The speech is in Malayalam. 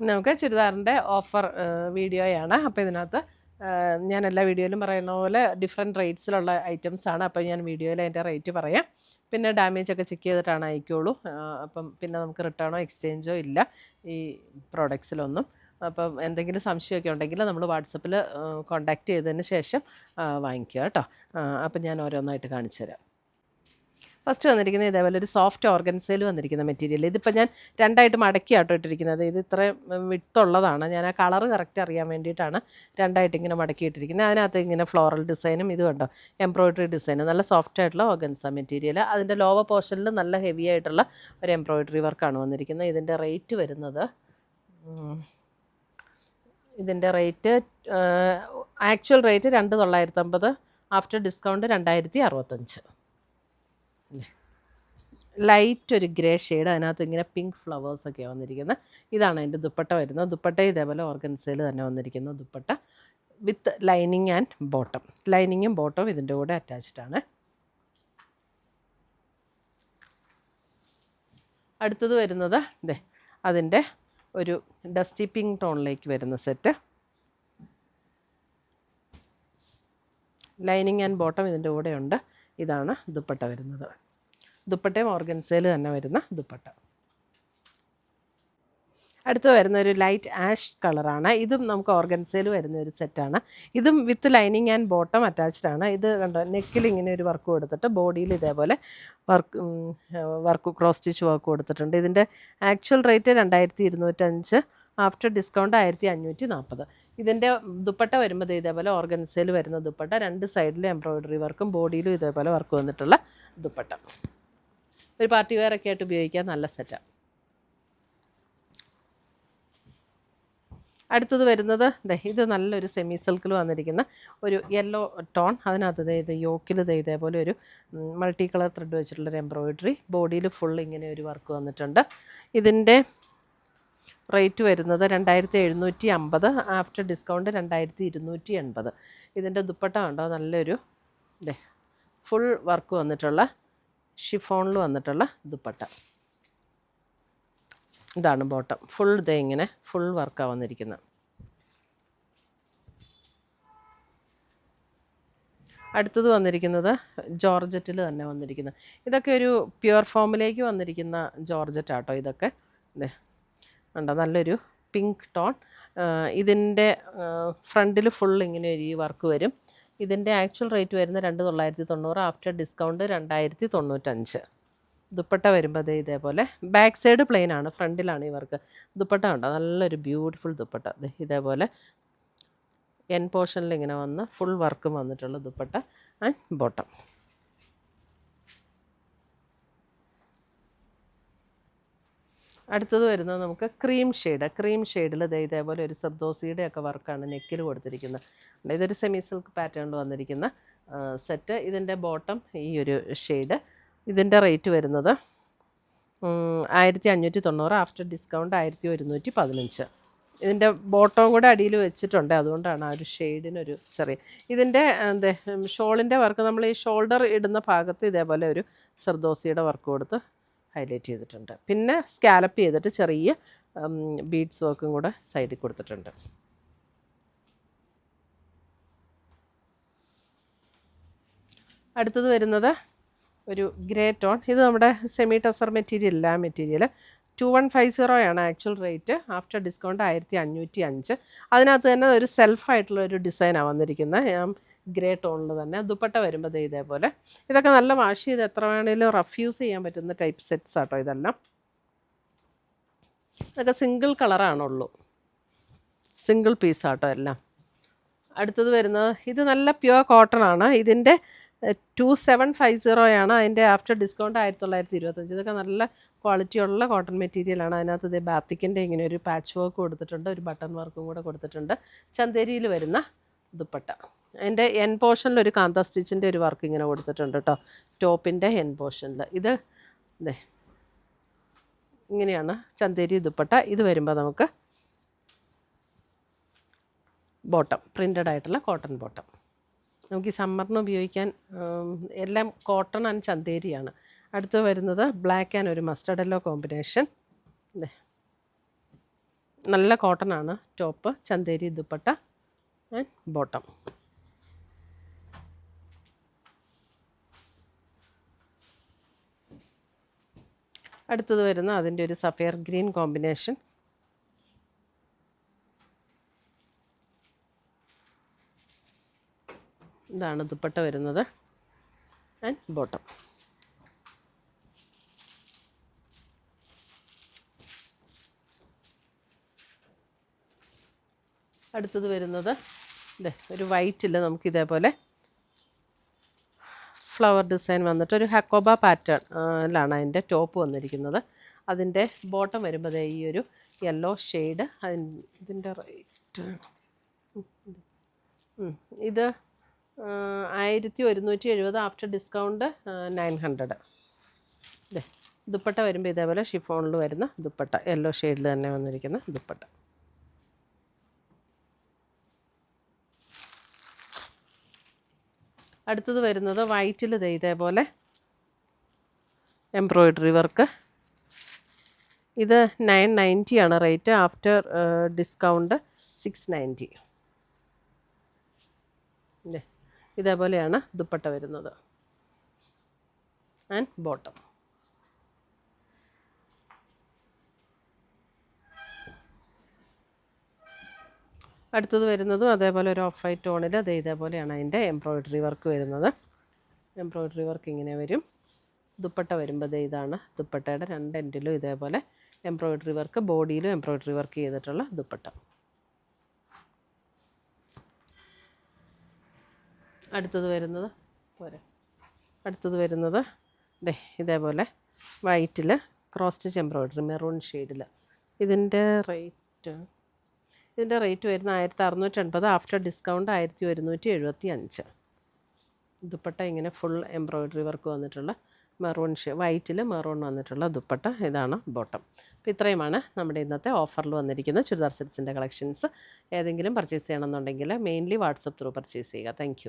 നമുക്ക് ചുരിദാറിൻ്റെ ഓഫർ വീഡിയോയാണ്. അപ്പോൾ ഇതിനകത്ത് ഞാൻ എല്ലാ വീഡിയോയിലും പറയുന്ന പോലെ ഡിഫറെൻറ്റ് റേറ്റ്സിലുള്ള ഐറ്റംസാണ്. അപ്പോൾ ഞാൻ വീഡിയോയിൽ അതിൻ്റെ റേറ്റ് പറയാം. പിന്നെ ഡാമേജ് ഒക്കെ ചെക്ക് ചെയ്തിട്ടാണ് അയക്കുള്ളൂ. അപ്പം പിന്നെ നമുക്ക് റിട്ടേണോ എക്സ്ചേഞ്ചോ ഇല്ല ഈ പ്രോഡക്ട്സിലൊന്നും. അപ്പം എന്തെങ്കിലും സംശയമൊക്കെ ഉണ്ടെങ്കിൽ നമ്മൾ വാട്സപ്പിൽ കോൺടാക്റ്റ് ചെയ്തതിന് ശേഷം വാങ്ങിക്കുക കേട്ടോ. അപ്പം ഞാൻ ഓരോന്നായിട്ട് കാണിച്ചു തരാം. ഫസ്റ്റ് വന്നിരിക്കുന്നത് ഇതേപോലെ ഒരു സോഫ്റ്റ് ഓർഗൻസയിൽ വന്നിരിക്കുന്ന മെറ്റീരിയൽ. ഇതിപ്പോൾ ഞാൻ രണ്ടായിട്ട് മടക്കിയാട്ടോ ഇട്ടിരിക്കുന്നത്. ഇത് ഇത്രയും വിട്ടുള്ളതാണ്. ഞാൻ ആ കളറ് കറക്റ്റ് അറിയാൻ വേണ്ടിയിട്ടാണ് രണ്ടായിട്ട് ഇങ്ങനെ മടക്കിയിട്ടിരിക്കുന്നത്. അതിനകത്ത് ഇങ്ങനെ ഫ്ലോറൽ ഡിസൈനും ഇത് കണ്ടോ എംബ്രോയ്ഡറി ഡിസൈനും നല്ല സോഫ്റ്റ് ആയിട്ടുള്ള ഓർഗൻസ മെറ്റീരിയൽ. അതിൻ്റെ ലോവർ പോർഷനിൽ നല്ല ഹെവി ആയിട്ടുള്ള ഒരു എംബ്രോയ്ഡറി വർക്കാണ് വന്നിരിക്കുന്നത്. ഇതിൻ്റെ റേറ്റ് വരുന്നത് actual rate 2950, after discount 2065. Light ഒരു ഗ്രേ ഷെയ്ഡ്, അതിനകത്ത് ഇങ്ങനെ പിങ്ക് ഫ്ലവേഴ്സൊക്കെയാണ് വന്നിരിക്കുന്നത്. ഇതാണ് അതിൻ്റെ ദുപ്പട്ട വരുന്നത്. ദുപ്പട്ട ഇതേപോലെ ഓർഗൻസയിൽ തന്നെ വന്നിരിക്കുന്ന dupatta with lining and bottom. ലൈനിങ്ങും ബോട്ടവും ഇതിൻ്റെ കൂടെ അറ്റാച്ച്ഡ് ആണ്. അടുത്തത് വരുന്നത് അതിൻ്റെ ഒരു ഡസ്റ്റി പിങ്ക് ടോണിലേക്ക് വരുന്ന സെറ്റ്. ലൈനിങ് ആൻഡ് ബോട്ടം ഇതിൻ്റെ കൂടെ ഉണ്ട്. ഇതാണ് ദുപ്പട്ട വരുന്നത്. ദുപ്പട്ടയും ഓർഗൻസയിൽ തന്നെ വരുന്ന ദുപ്പട്ട. അടുത്ത് വരുന്ന ഒരു ലൈറ്റ് ആഷ് കളറാണ്. ഇതും നമുക്ക് ഓർഗൻസയിൽ വരുന്ന ഒരു സെറ്റാണ്. ഇതും with lining and bottom attached ആണ്. ഇത് കണ്ടോ നെക്കിൽ ഇങ്ങനെ ഒരു വർക്ക് കൊടുത്തിട്ട് ബോഡിയിൽ ഇതേപോലെ വർക്ക് ക്രോസ് സ്റ്റിച്ച് വർക്ക് കൊടുത്തിട്ടുണ്ട്. ഇതിൻ്റെ ആക്ച്വൽ റേറ്റ് 2205, ആഫ്റ്റർ ഡിസ്കൗണ്ട് 1540. ഇതിൻ്റെ ദുപ്പട്ട വരുമ്പോൾ ഇതേപോലെ ഓർഗൻസയിൽ വരുന്ന ദുപ്പട്ട, രണ്ട് സൈഡിലും എംബ്രോയ്ഡറി വർക്കും ബോഡിയിലും ഇതേപോലെ വർക്ക് വന്നിട്ടുള്ള ദുപ്പട്ട. ഒരു പാർട്ടി വെയർ ഒക്കെ ആയിട്ട് ഉപയോഗിക്കാൻ നല്ല സെറ്റാണ്. അടുത്തത് വരുന്നത് ഇത് നല്ലൊരു സെമി സിൽക്കിൽ വന്നിരിക്കുന്ന ഒരു യെല്ലോ ടോൺ. അതിനകത്ത് ഇത് യോക്കിൽ ഇതേപോലെ ഒരു മൾട്ടി കളർ ത്രെഡ് വെച്ചിട്ടുള്ളൊരു എംബ്രോയ്ഡറി, ബോഡിയിൽ ഫുൾ ഇങ്ങനെ ഒരു വർക്ക് വന്നിട്ടുണ്ട്. ഇതിൻ്റെ റേറ്റ് വരുന്നത് 2750, ആഫ്റ്റർ ഡിസ്കൗണ്ട് 2280. ഇതിൻ്റെ ദുപ്പട്ട കണ്ടോ നല്ലൊരു ഫുൾ വർക്ക് വന്നിട്ടുള്ള ഷിഫോണിൽ വന്നിട്ടുള്ള ദുപ്പട്ട. ഇതാണ് ബോട്ടം. ഫുൾ ഇങ്ങനെ ഫുൾ വർക്കാണ് വന്നിരിക്കുന്നത്. അടുത്തത് വന്നിരിക്കുന്നത് ജോർജറ്റിൽ തന്നെ വന്നിരിക്കുന്നത്. ഇതൊക്കെ ഒരു പ്യുവർ ഫോമിലേക്ക് വന്നിരിക്കുന്ന ജോർജറ്റ് ആട്ടോ. ഇതൊക്കെ ഉണ്ടോ നല്ലൊരു പിങ്ക് ടോൺ. ഇതിൻ്റെ ഫ്രണ്ടിൽ ഫുൾ ഇങ്ങനെ ഒരു വർക്ക് വരും. ഇതിൻ്റെ ആക്ച്വൽ റേറ്റ് വരുന്നത് 2990, ആഫ്റ്റർ ഡിസ്കൗണ്ട് 2095. ദുപ്പട്ട വരുമ്പോൾ ഇതേപോലെ ബാക്ക് സൈഡ് പ്ലെയിൻ ആണ്, ഫ്രണ്ടിലാണ് ഈ വർക്ക്. ദുപ്പട്ട ഉണ്ടോ നല്ലൊരു ബ്യൂട്ടിഫുൾ ദുപ്പട്ട. ഇതേപോലെ എൻ പോർഷനിൽ ഇങ്ങനെ വന്ന് ഫുൾ വർക്കും വന്നിട്ടുള്ള ദുപ്പട്ട ആൻഡ് ബോട്ടം. അടുത്തത് വരുന്നത് നമുക്ക് ക്രീം ഷെയ്ഡിൽ ഇതേപോലെ ഒരു സബ്ദോസിയുടെ ഒക്കെ വർക്കാണ് നെക്കിൽ കൊടുത്തിരിക്കുന്നത്. ഇതൊരു സെമി സിൽക്ക് പാറ്റേണിൽ വന്നിരിക്കുന്ന സെറ്റ്. ഇതിൻ്റെ ബോട്ടം ഈ ഒരു ഷെയ്ഡ്. ഇതിൻ്റെ റേറ്റ് വരുന്നത് 1590, ആഫ്റ്റർ ഡിസ്കൗണ്ട് 1115. ഇതിൻ്റെ ബോട്ടവും കൂടെ അടിയിൽ വെച്ചിട്ടുണ്ട്, അതുകൊണ്ടാണ് ആ ഒരു ഷെയ്ഡിനൊരു ചെറിയ. ഇതിൻ്റെ ഷോളിൻ്റെ വർക്ക് നമ്മൾ ഈ ഷോൾഡർ ഇടുന്ന ഭാഗത്ത് ഇതേപോലെ ഒരു സർദോസിയുടെ വർക്ക് കൊടുത്ത് ഹൈലൈറ്റ് ചെയ്തിട്ടുണ്ട്. പിന്നെ സ്കാലപ്പ് ചെയ്തിട്ട് ചെറിയ ബീഡ്സ് വർക്കും കൂടെ സൈഡിൽ കൊടുത്തിട്ടുണ്ട്. അടുത്തത് വരുന്നത് ഒരു ഗ്രേ ടോൺ. ഇത് നമ്മുടെ സെമി ടസർ മെറ്റീരിയൽ ഇല്ല. Material 2150 actual rate, after discount 1505. അതിനകത്ത് തന്നെ ഒരു സെൽഫായിട്ടുള്ള ഒരു ഡിസൈനാണ് വന്നിരിക്കുന്നത്, ഗ്രേ ടോണിൽ തന്നെ. ദുപ്പട്ട വരുമ്പോൾ ഇതേപോലെ. ഇതൊക്കെ നല്ല വാഷ് ചെയ്ത് എത്ര വേണമെങ്കിലും റഫ് യൂസ് ചെയ്യാൻ പറ്റുന്ന ടൈപ്പ് സെറ്റ്സ് ആട്ടോ ഇതെല്ലാം. ഇതൊക്കെ സിംഗിൾ കളറാണുള്ളൂ, സിംഗിൾ പീസാട്ടോ എല്ലാം. അടുത്തത് വരുന്നത് ഇത് നല്ല പ്യുവർ കോട്ടൺ ആണ്. ഇതിൻ്റെ 2750 അതിൻ്റെ ആഫ്റ്റർ ഡിസ്കൗണ്ട് 1925. ഇതൊക്കെ നല്ല ക്വാളിറ്റിയുള്ള കോട്ടൺ മെറ്റീരിയലാണ്. അതിനകത്ത് ഇത് ബാത്തിക്കിൻ്റെ ഇങ്ങനെ ഒരു പാച്ച് വർക്ക് കൊടുത്തിട്ടുണ്ട്, ഒരു ബട്ടൺ വർക്കും കൂടെ കൊടുത്തിട്ടുണ്ട്. ചന്തേരിയിൽ വരുന്ന ദുപ്പട്ട. അതിൻ്റെ എൻ പോർഷനിൽ ഒരു കാന്ത സ്റ്റിച്ചിൻ്റെ ഒരു വർക്ക് ഇങ്ങനെ കൊടുത്തിട്ടുണ്ട് കേട്ടോ, ടോപ്പിൻ്റെ എൻ പോർഷനിൽ. ഇത് ഇങ്ങനെയാണ് ചന്തേരി ദുപ്പട്ട. ഇത് വരുമ്പോൾ നമുക്ക് ബോട്ടം പ്രിൻ്റഡ് ആയിട്ടുള്ള കോട്ടൺ ബോട്ടം. നമുക്ക് ഈ സമ്മറിന് ഉപയോഗിക്കാൻ എല്ലാം കോട്ടൺ ആൻഡ് ചന്തേരിയാണ്. അടുത്ത് വരുന്നത് ബ്ലാക്ക് ആൻഡ് ഒരു മസ്റ്റർഡ് യെല്ലോ കോമ്പിനേഷൻ. നല്ല കോട്ടൺ ആണ് top. Chanderi dupatta and bottom. അടുത്തത് വരുന്ന അതിൻ്റെ ഒരു സഫയർ ഗ്രീൻ കോമ്പിനേഷൻ. ഇതാണ് ദുപ്പട്ട വരുന്നത് ആൻഡ് ബോട്ടം. അടുത്തത് വരുന്നത് ഒരു വൈറ്റിൽ നമുക്ക് ഇതേപോലെ ഫ്ലവർ ഡിസൈൻ വന്നിട്ട് ഒരു ഹക്കോബ പാറ്റേണിലാണ് അതിൻ്റെ ടോപ്പ് വന്നിരിക്കുന്നത്. അതിൻ്റെ ബോട്ടം വരുമ്പോൾ ഈ ഒരു യെല്ലോ ഷെയ്ഡ്. ഇതിൻ്റെ റേറ്റ് ഇത് 1170, ആഫ്റ്റർ ഡിസ്കൗണ്ട് 900. ദുപ്പട്ട വരുമ്പോൾ ഇതേപോലെ ഷിഫോണിൽ വരുന്ന ദുപ്പട്ട, യെല്ലോ ഷെയ്ഡിൽ തന്നെ വന്നിരിക്കുന്ന ദുപ്പട്ട. അടുത്തത് വരുന്നത് വൈറ്റിൽ ഇതേപോലെ എംബ്രോയിഡറി വർക്ക്. ഇത് 990 ആണ് റേറ്റ്, ആഫ്റ്റർ ഡിസ്കൗണ്ട് 690. ഇതേപോലെയാണ് ദുപ്പട്ട വരുന്നത് ആൻഡ് ബോട്ടം. അടുത്തത് വരുന്നതും അതേപോലെ ഒരു ഓഫ് വൈറ്റ് ടോണിൽ ഇതേപോലെയാണ് അതിൻ്റെ എംബ്രോയിഡറി വർക്ക് വരുന്നത്. എംബ്രോയിഡറി വർക്ക് ഇങ്ങനെ വരും. ദുപ്പട്ട വരുമ്പോൾ ഇതാണ് ദുപ്പട്ടയുടെ 2 എൻഡിലും ഇതേപോലെ എംബ്രോയിഡറി വർക്ക്, ബോഡിയിലും എംബ്രോയിഡറി വർക്ക് ചെയ്തിട്ടുള്ള ദുപ്പട്ട. അടുത്തത് വരുന്നത് ഇതേപോലെ വൈറ്റിൽ ക്രോസ് സ്റ്റിച്ച് എംബ്രോയിഡറി മെറൂൺ ഷെയ്ഡിൽ. ഇതിൻ്റെ റേറ്റ് വരുന്ന 1680, ആഫ്റ്റർ ഡിസ്കൗണ്ട് 1175. ദുപ്പട്ട ഇങ്ങനെ ഫുൾ എംബ്രോയിഡറി വർക്ക് വന്നിട്ടുള്ള മെറൂൺ വൈറ്റിൽ മെറൂൺ വന്നിട്ടുള്ള ദുപ്പട്ട. ഇതാണ് ബോട്ടം. അപ്പോൾ ഇത്രയുമാണ് നമ്മുടെ ഇന്നത്തെ ഓഫറിൽ വന്നിരിക്കുന്ന ചുരിദാർ സെറ്റ്സിൻ്റെ കളക്ഷൻസ്. ഏതെങ്കിലും പർച്ചേസ് ചെയ്യണമെന്നുണ്ടെങ്കിൽ മെയിൻലി വാട്സപ്പ് ത്രൂ പർച്ചേസ് ചെയ്യുക. താങ്ക്